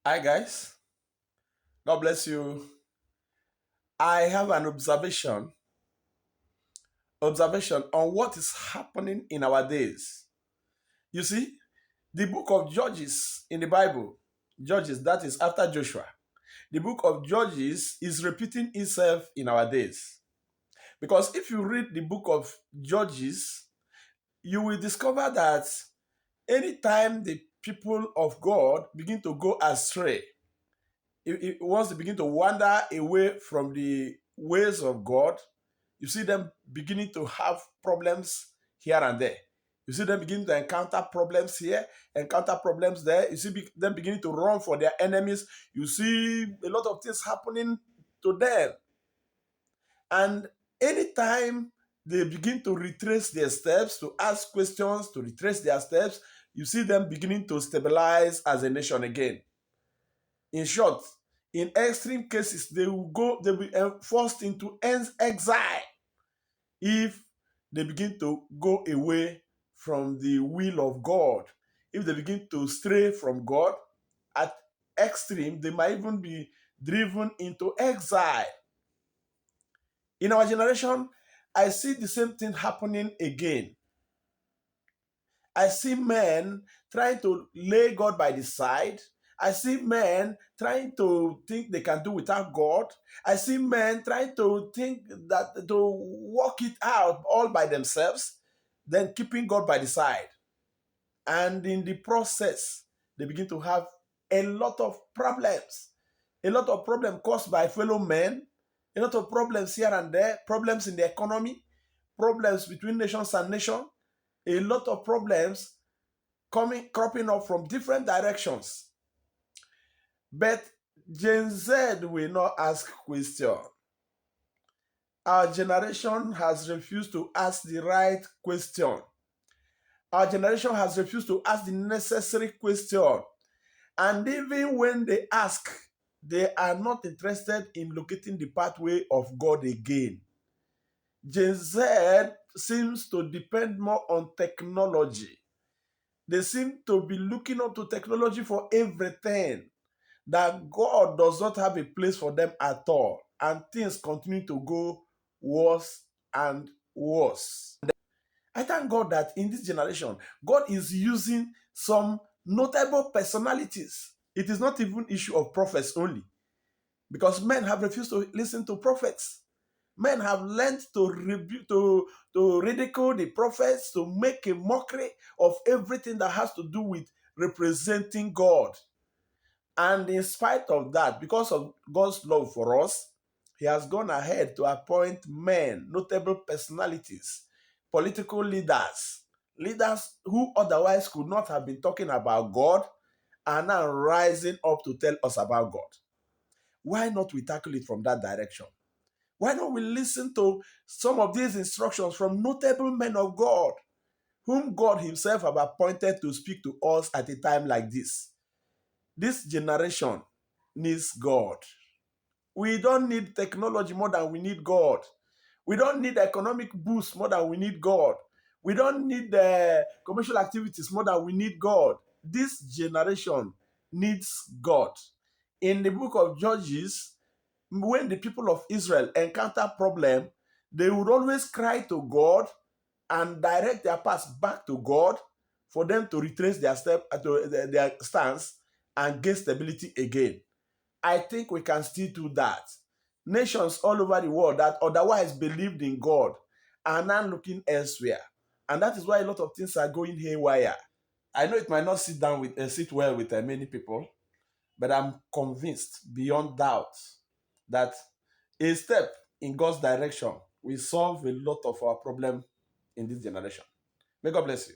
Hi guys, God bless you. I have an observation on what is happening in our days. You see, the book of Judges in the Bible, Judges, that is after Joshua, the book of Judges is repeating itself in our days. Because if you read the book of Judges, you will discover that anytime the people of God begin to go astray, once they begin to wander away from the ways of God, you see them beginning to have problems here and there. You see them beginning to encounter problems here, encounter problems there. You see them beginning to run for their enemies. You see a lot of things happening to them. And anytime they begin to retrace their steps, to ask questions, to retrace their steps, you see them beginning to stabilize as a nation again. In short, in extreme cases, they'll be forced into exile if they begin to go away from the will of God. If they begin to stray from God, at extreme, they might even be driven into exile. In our generation, I see the same thing happening again. I see men trying to lay God by the side. I see men trying to think they can do without God. I see men trying to think that to work it out all by themselves, then keeping God by the side. And in the process, they begin to have a lot of problems. A lot of problems caused by fellow men, a lot of problems here and there, problems in the economy, problems between nations and nations, a lot of problems cropping up from different directions. But Gen Z will not ask question. Our generation has refused to ask the right question. Our generation has refused to ask the necessary question. And even when they ask, they are not interested in locating the pathway of God again. Gen Z seems to depend more on technology. They seem to be looking up to technology for everything. That God does not have a place for them at all. And things continue to go worse and worse. I thank God that in this generation, God is using some notable personalities. It is not even issue of prophets only, because men have refused to listen to prophets. Men have learned to rebuke, to ridicule the prophets, to make a mockery of everything that has to do with representing God. And in spite of that, because of God's love for us, He has gone ahead to appoint men, notable personalities, political leaders, leaders who otherwise could not have been talking about God, are now rising up to tell us about God. Why not we tackle it from that direction? Why not we listen to some of these instructions from notable men of God, whom God Himself have appointed to speak to us at a time like this? This generation needs God. We don't need technology more than we need God. We don't need economic boost more than we need God. We don't need commercial activities more than we need God. This generation needs God. In the book of Judges, when the people of Israel encounter problem, they would always cry to God and direct their paths back to God for them to retrace their their stance and gain stability again. I think we can still do that. Nations all over the world that otherwise believed in God are now looking elsewhere. And that is why a lot of things are going haywire. I know it might not sit well with many people, but I'm convinced beyond doubt that a step in God's direction will solve a lot of our problem in this generation. May God bless you.